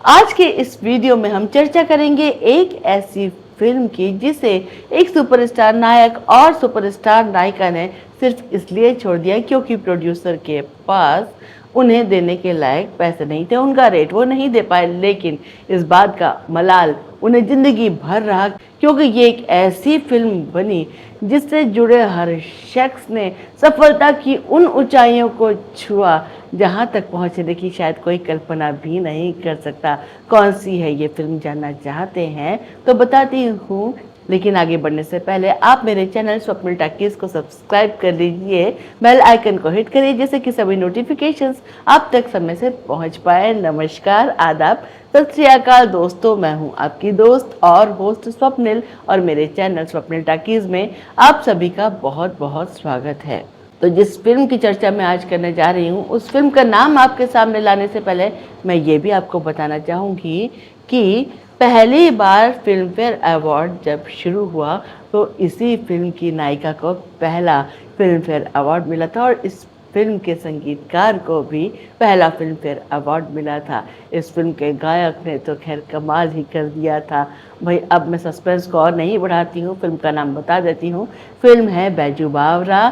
आज के इस वीडियो में हम चर्चा करेंगे एक ऐसी फिल्म की जिसे एक सुपरस्टार नायक और सुपरस्टार नायिका ने सिर्फ इसलिए छोड़ दिया क्योंकि प्रोड्यूसर के पास उन्हें देने के लायक पैसे नहीं थे, उनका रेट वो नहीं दे पाए। लेकिन इस बात का मलाल उन्हें जिंदगी भर रहा क्योंकि ये एक ऐसी फिल्म बनी जिससे जुड़े हर शख्स ने सफलता की उन ऊंचाइयों को छुआ जहां तक पहुंचने की शायद कोई कल्पना भी नहीं कर सकता। कौन सी है ये फिल्म जानना चाहते हैं तो बताती हूँ, लेकिन आगे बढ़ने से पहले आप मेरे चैनल स्वप्निल टॉकीज को सब्सक्राइब कर लीजिए, बेल आइकन को हिट करिए जिससे कि सभी नोटिफिकेशंस आप तक समय से पहुंच पाए। नमस्कार, आदाब, सत श्री अकाल दोस्तों, मैं हूं आपकी दोस्त और होस्ट स्वप्निल और मेरे चैनल स्वप्निल टॉकीज में आप सभी का बहुत बहुत स्वागत है। तो जिस फिल्म की चर्चा मैं आज करने जा रही हूँ उस फिल्म का नाम आपके सामने लाने से पहले मैं ये भी आपको बताना चाहूँगी कि पहली बार फिल्म फेयर अवार्ड जब शुरू हुआ तो इसी फिल्म की नायिका को पहला फिल्म फेयर अवार्ड मिला था और इस फिल्म के संगीतकार को भी पहला फिल्म फेयर अवार्ड मिला था। इस फिल्म के गायक ने तो खैर कमाल ही कर दिया था। भाई अब मैं सस्पेंस को और नहीं बढ़ाती हूँ, फिल्म का नाम बता देती हूँ। फिल्म है बैजू बावरा।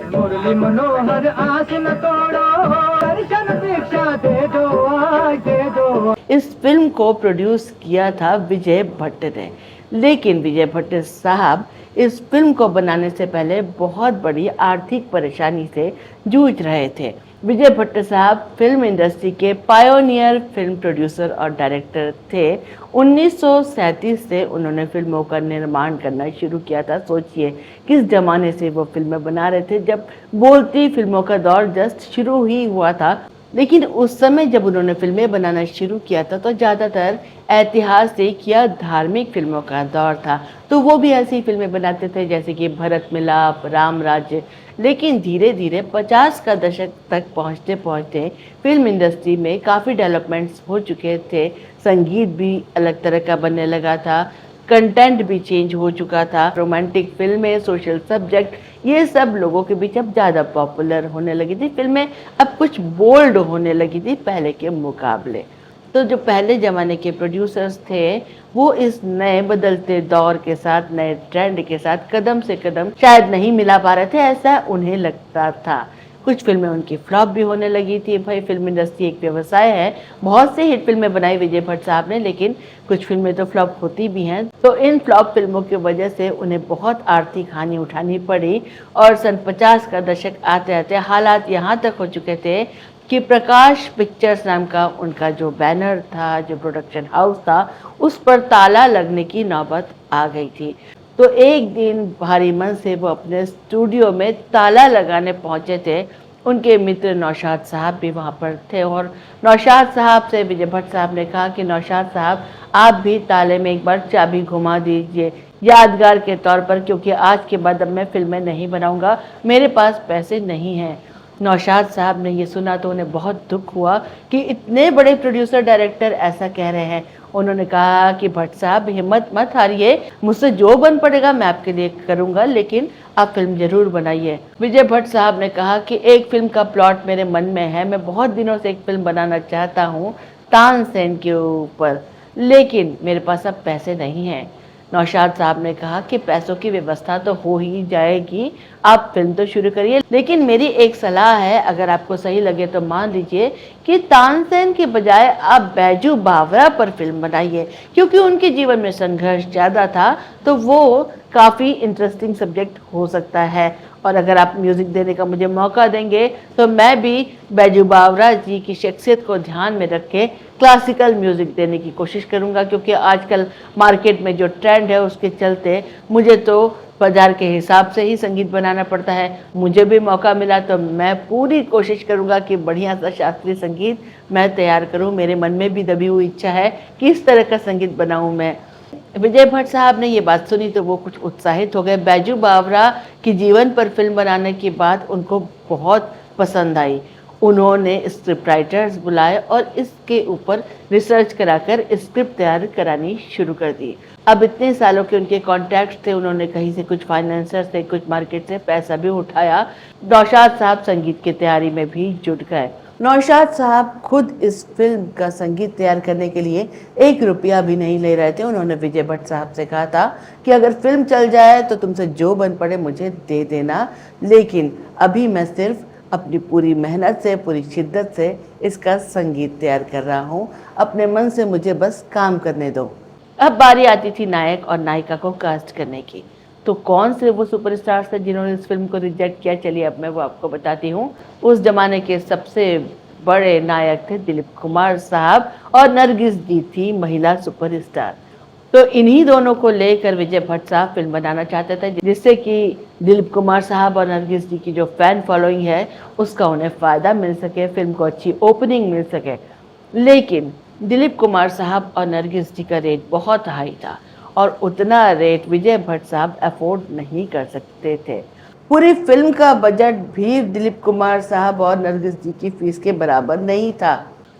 मुरली मनोहर आस न तोड़ो, दर्शन दीक्षा दे दो। इस फिल्म को प्रोड्यूस किया था विजय भट्ट ने, लेकिन विजय भट्ट साहब इस फिल्म को बनाने से पहले बहुत बड़ी आर्थिक परेशानी से जूझ रहे थे। विजय भट्ट साहब फिल्म इंडस्ट्री के पायोनियर फिल्म प्रोड्यूसर और डायरेक्टर थे। 1937 से उन्होंने फिल्मों का निर्माण करना शुरू किया था। सोचिए किस जमाने से वो फिल्में बना रहे थे जब बोलती फिल्मों का दौर जस्ट शुरू ही हुआ था। लेकिन उस समय जब उन्होंने फिल्में बनाना शुरू किया था तो ज़्यादातर ऐतिहासिक या धार्मिक फिल्मों का दौर था, तो वो भी ऐसी फिल्में बनाते थे जैसे कि भरत मिलाप, राम राज्य। लेकिन धीरे धीरे 50 का दशक तक पहुँचते पहुँचते फिल्म इंडस्ट्री में काफ़ी डेवलपमेंट्स हो चुके थे। संगीत भी अलग तरह का बनने लगा था, कंटेंट भी चेंज हो चुका था। रोमांटिक फिल्में, सोशल सब्जेक्ट, ये सब लोगों के बीच अब ज़्यादा पॉपुलर होने लगी थी। फिल्में अब कुछ बोल्ड होने लगी थी पहले के मुकाबले। तो जो पहले ज़माने के प्रोड्यूसर्स थे वो इस नए बदलते दौर के साथ, नए ट्रेंड के साथ कदम से कदम शायद नहीं मिला पा रहे थे, ऐसा उन्हें लगता था। कुछ फिल्में उनकी फ्लॉप भी होने लगी थी। भाई फिल्म इंडस्ट्री एक व्यवसाय है, बहुत से हिट फिल्में बनाई विजय भट्ट साहब ने, लेकिन कुछ फिल्में तो फ्लॉप होती भी हैं। तो इन फ्लॉप फिल्मों की वजह से उन्हें बहुत आर्थिक हानि उठानी पड़ी और सन 50 का दशक आते आते हालात यहाँ तक हो चुके थे कि प्रकाश पिक्चर्स नाम का उनका जो बैनर था, जो प्रोडक्शन हाउस था, उस पर ताला लगने की नौबत आ गई थी। तो एक दिन भारी मन से वो अपने स्टूडियो में ताला लगाने पहुंचे थे। उनके मित्र नौशाद साहब भी वहां पर थे और नौशाद साहब से विजय भट्ट साहब ने कहा कि नौशाद साहब आप भी ताले में एक बार चाबी घुमा दीजिए यादगार के तौर पर, क्योंकि आज के बाद अब मैं फिल्में नहीं बनाऊंगा, मेरे पास पैसे नहीं हैं। नौशाद साहब ने ये सुना तो उन्हें बहुत दुख हुआ कि इतने बड़े प्रोड्यूसर डायरेक्टर ऐसा कह रहे हैं। उन्होंने कहा कि भट्ट साहब हिम्मत मत हारिए, मुझसे जो बन पड़ेगा मैं आपके लिए करूंगा, लेकिन आप फिल्म जरूर बनाइए। विजय भट्ट साहब ने कहा कि एक फिल्म का प्लॉट मेरे मन में है, मैं बहुत दिनों से एक फिल्म बनाना चाहता हूँ तानसेन के ऊपर, लेकिन मेरे पास अब पैसे नहीं हैं। नौशाद साहब ने कहा कि पैसों की व्यवस्था तो हो ही जाएगी, आप फिल्म तो शुरू करिए, लेकिन मेरी एक सलाह है, अगर आपको सही लगे तो मान लीजिए कि तानसेन के बजाय आप बैजू बावरा पर फिल्म बनाइए, क्योंकि उनके जीवन में संघर्ष ज़्यादा था तो वो काफ़ी इंटरेस्टिंग सब्जेक्ट हो सकता है। और अगर आप म्यूज़िक देने का मुझे मौका देंगे तो मैं भी बैजू बावरा जी की शख्सियत को ध्यान में रख के क्लासिकल म्यूज़िक देने की कोशिश करूँगा, क्योंकि आजकल मार्केट में जो ट्रेंड है उसके चलते मुझे तो बाजार के हिसाब से ही संगीत बनाना पड़ता है। मुझे भी मौका मिला तो मैं पूरी कोशिश करूँगा कि बढ़िया सा शास्त्रीय संगीत मैं तैयार करूँ। मेरे मन में भी दबी हुई इच्छा है कि इस तरह का संगीत बनाऊँ मैं। विजय भट्ट साहब ने ये बात सुनी तो वो कुछ उत्साहित हो गए। बैजू बावरा की जीवन पर फिल्म बनाने की बात उनको बहुत पसंद आई। उन्होंने स्क्रिप्ट राइटर्स बुलाए और इसके ऊपर रिसर्च कराकर स्क्रिप्ट तैयार करानी शुरू कर दी। अब इतने सालों के उनके कॉन्टैक्ट्स थे, उन्होंने कहीं से कुछ फाइनेंसर से, कुछ मार्केट से पैसा भी उठाया। नौशाद साहब संगीत की तैयारी में भी जुट गए। नौशाद साहब खुद इस फिल्म का संगीत तैयार करने के लिए 1 रुपया भी नहीं ले रहे थे। उन्होंने विजय भट्ट साहब से कहा था कि अगर फिल्म चल जाए तो तुमसे जो बन पड़े मुझे दे देना, लेकिन अभी मैं सिर्फ अपनी पूरी मेहनत से, पूरी शिद्दत से इसका संगीत तैयार कर रहा हूँ। अपने मन से मुझे बस काम करने दो। अब बारी आती थी नायक और नायिका को कास्ट करने की। तो कौन से वो सुपरस्टार्स थे जिन्होंने इस फिल्म को रिजेक्ट किया? चलिए अब मैं वो आपको बताती हूँ। उस जमाने के सबसे बड़े नायक थे दिलीप कुमार साहब और नरगिस जी थी महिला सुपरस्टार। तो इन्हीं दोनों को लेकर विजय भट्ट साहब फिल्म बनाना चाहते थे, जिससे कि दिलीप कुमार साहब और नरगिस जी की जो फैन फॉलोइंग है उसका उन्हें फ़ायदा मिल सके, फिल्म को अच्छी ओपनिंग मिल सके। लेकिन दिलीप कुमार साहब और नरगिस जी का रेट बहुत हाई था और उतना रेट विजय भट्ट साहब अफोर्ड नहीं कर सकते थे। पूरी फिल्म का बजट भी दिलीप कुमार साहब और नरगिस जी की फीस के बराबर नहीं था।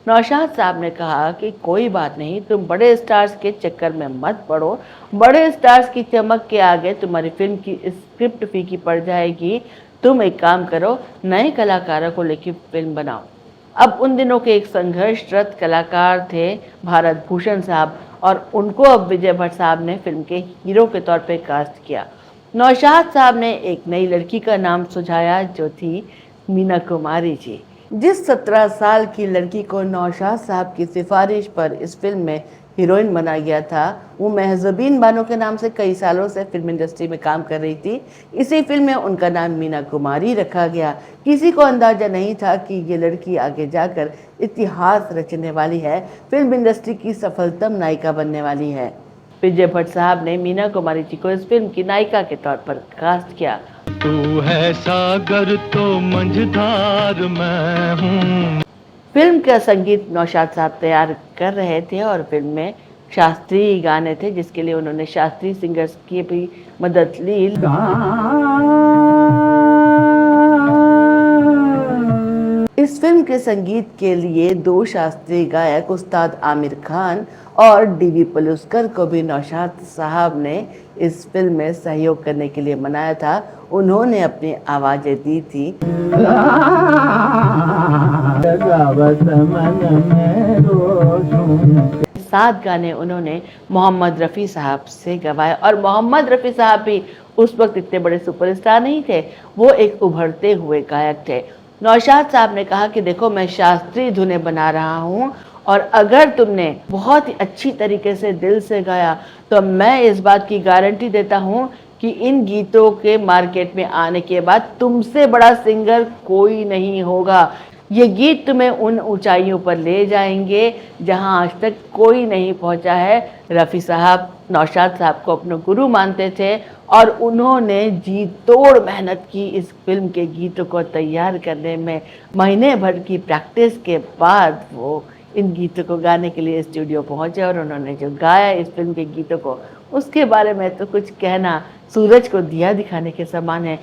नौशाद साहब ने कहा कि कोई बात नहीं, तुम बड़े स्टार्स के चक्कर में मत पड़ो, बड़े स्टार्स की चमक के आगे तुम्हारी फिल्म की स्क्रिप्ट फीकी पड़ जाएगी। तुम एक काम करो, नए कलाकारों को लेकर फिल्म बनाओ। अब उन दिनों के एक संघर्षरत कलाकार थे भारत भूषण साहब, और उनको अब विजय भट्ट साहब ने फिल्म के हीरो के तौर पे कास्ट किया। नौशाद साहब ने एक नई लड़की का नाम सुझाया जो थी मीना कुमारी जी। जिस 17 साल की लड़की को नौशाद साहब की सिफारिश पर इस फिल्म में हीरोइन बनाया गया था, वो महज़बीन बानो के नाम से कई सालों से फिल्म इंडस्ट्री में काम कर रही थी। इसी फिल्म में उनका नाम मीना कुमारी रखा गया। किसी को अंदाजा नहीं था कि ये लड़की आगे जाकर इतिहास रचने वाली है, फिल्म इंडस्ट्री की सफलतम नायिका बनने वाली है। विजय भट्ट साहब ने मीना कुमारी जी को इस फिल्म की नायिका के तौर पर कास्ट किया। तू है सागर तो मंझधार मैं हूँ। फिल्म का संगीत नौशाद साहब तैयार कर रहे थे और फिल्म में शास्त्रीय गाने थे, जिसके लिए उन्होंने शास्त्रीय सिंगर्स की भी मदद ली। इस फिल्म के संगीत के लिए 2 शास्त्रीय गायक उस्ताद आमिर खान और डीवी पलुस्कर को भी नौशाद साहब ने इस फिल्म में सहयोग करने के लिए मनाया था। उन्होंने अपनी आवाजें दी थी। 7 गाने उन्होंने मोहम्मद रफ़ी साहब से गवाए, और मोहम्मद रफ़ी साहब भी उस वक्त इतने बड़े सुपरस्टार नहीं थे, वो एक उभरते हुए गायक थे। नौशाद साहब ने कहा कि देखो, मैं शास्त्रीय धुनें बना रहा हूँ और अगर तुमने बहुत ही अच्छी तरीके से दिल से गाया तो मैं इस बात की गारंटी देता हूँ कि इन गीतों के मार्केट में आने के बाद तुमसे बड़ा सिंगर कोई नहीं होगा। ये गीत तुम्हें उन ऊंचाइयों पर ले जाएंगे जहां आज तक कोई नहीं पहुंचा है। रफ़ी साहब नौशाद साहब को अपना गुरु मानते थे और उन्होंने जी तोड़ मेहनत की इस फिल्म के गीतों को तैयार करने में। महीने भर की प्रैक्टिस के बाद वो इन गीतों को गाने के लिए स्टूडियो पहुंचे और उन्होंने जो गाया इस फिल्म के गीतों को, उसके बारे में तो कुछ कहना सूरज को दिया दिखाने के समान है।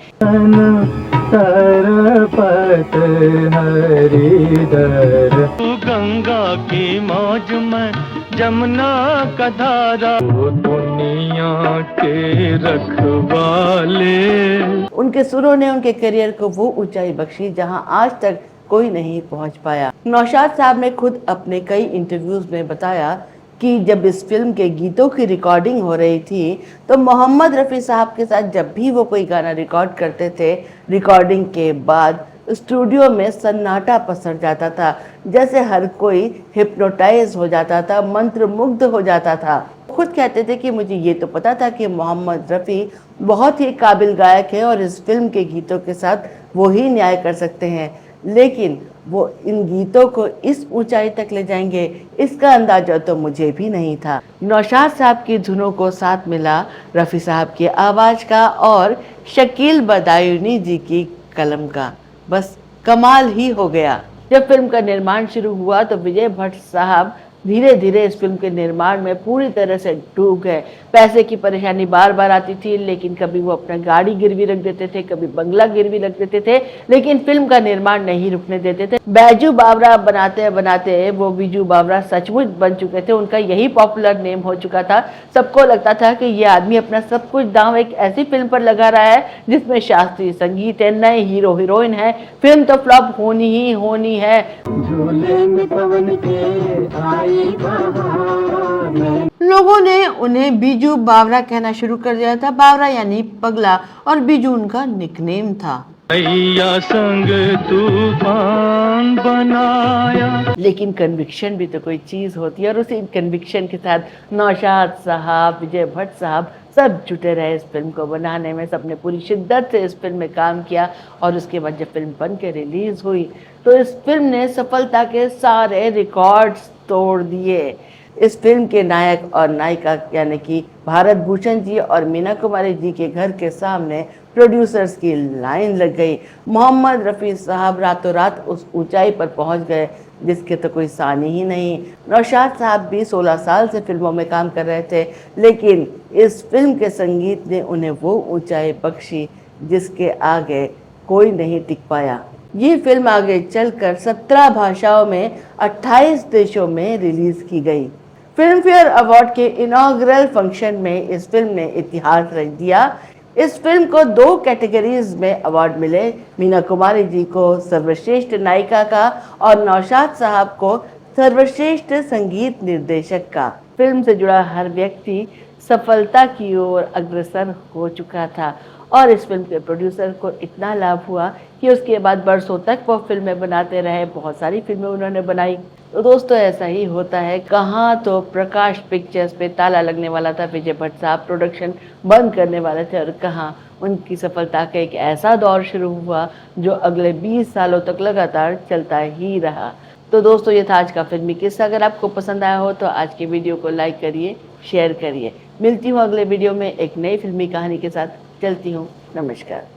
गंगा की मौज में जमुना का धारा, दुनिया के रखवाले। उनके सुरों ने उनके करियर को वो ऊंचाई बख्शी जहां आज तक कोई नहीं पहुंच पाया। नौशाद साहब ने खुद अपने कई इंटरव्यूज में बताया कि जब इस फिल्म के गीतों की रिकॉर्डिंग हो रही थी तो मोहम्मद रफ़ी साहब के साथ जब भी वो कोई गाना रिकॉर्ड करते थे, रिकॉर्डिंग के बाद स्टूडियो में सन्नाटा पसर जाता था, जैसे हर कोई हिप्नोटाइज हो जाता था, मंत्रमुग्ध हो जाता था। खुद कहते थे कि मुझे ये तो पता था कि मोहम्मद रफ़ी बहुत ही काबिल गायक है और इस फिल्म के गीतों के साथ वो ही न्याय कर सकते हैं, लेकिन वो इन गीतों को इस ऊंचाई तक ले जाएंगे, इसका अंदाजा तो मुझे भी नहीं था। नौशाद साहब की धुनों को साथ मिला रफ़ी साहब की आवाज़ का और शकील बदायूनी जी की कलम का, बस कमाल ही हो गया। जब फिल्म का निर्माण शुरू हुआ तो विजय भट्ट साहब धीरे धीरे इस फिल्म के निर्माण में पूरी तरह से डूब गए। पैसे की परेशानी बार बार आती थी, लेकिन कभी वो अपना गाड़ी गिरवी रख देते थे, कभी बंगला गिरवी रख देते थे, लेकिन फिल्म का निर्माण नहीं रुकने देते थे। बैजू बावरा बनाते बनाते वो बीजू बावरा सचमुच बन चुके थे। उनका यही पॉपुलर नेम हो चुका था। सबको लगता था कि ये आदमी अपना सब कुछ दांव एक ऐसी फिल्म पर लगा रहा है जिसमें शास्त्रीय संगीत है, नए हीरो हीरोइन है, फिल्म तो फ्लॉप होनी ही होनी है। झूले में पवन के आई बहार। लोगों ने उन्हें बीजू बावरा कहना शुरू कर दिया था। बावरा यानी पगला और बीजू उनका निकनेम था। भैया संग तूफान बनाया। लेकिन कन्विक्शन भी तो कोई चीज होती है, और उसी कन्विक्शन के साथ नौशाद साहब, विजय भट्ट साहब सब जुटे रहे इस फिल्म को बनाने में। सबने पूरी शिद्दत से इस फिल्म में काम किया, और उसके बाद जब फिल्म बन के रिलीज हुई तो इस फिल्म ने सफलता के सारे रिकॉर्ड्स तोड़ दिए। इस फिल्म के नायक और नायिका यानी कि भारत भूषण जी और मीना कुमारी जी के घर के सामने प्रोड्यूसर्स की लाइन लग गई। मोहम्मद रफ़ी साहब रातों रात उस ऊंचाई पर पहुंच गए जिसके तो कोई सानी ही नहीं। नौशाद साहब भी 16 साल से फिल्मों में काम कर रहे थे, लेकिन इस फिल्म के संगीत ने उन्हें वो ऊंचाई बख्शी जिसके आगे कोई नहीं टिक पाया। ये फिल्म आगे चलकर 17 भाषाओं में 28 देशों में रिलीज की गई। फिल्म फेयर अवार्ड के इनॉग्रल फंक्शन में इस फिल्म ने इतिहास रच दिया। इस फिल्म को 2 कैटेगरीज में अवार्ड मिले। मीना कुमारी जी को सर्वश्रेष्ठ नायिका का और नौशाद साहब को सर्वश्रेष्ठ संगीत निर्देशक का। फिल्म से जुड़ा हर व्यक्ति सफलता की ओर अग्रसर हो चुका था, और इस फिल्म के प्रोड्यूसर को इतना लाभ हुआ कि उसके बाद बरसों तक वो फिल्में बनाते रहे। बहुत सारी फिल्में उन्होंने बनाई। तो दोस्तों ऐसा ही होता है। कहाँ तो प्रकाश पिक्चर्स पे ताला लगने वाला था, विजय भट्ट साहब प्रोडक्शन बंद करने वाले थे, और कहाँ उनकी सफलता का एक ऐसा दौर शुरू हुआ जो अगले 20 सालों तक लगातार चलता ही रहा। तो दोस्तों ये था आज का फिल्मी किस्सा। अगर आपको पसंद आया हो तो आज की वीडियो को लाइक करिए, शेयर करिए। मिलती हूँ अगले वीडियो में एक नई फिल्मी कहानी के साथ। चलती हूँ, नमस्कार।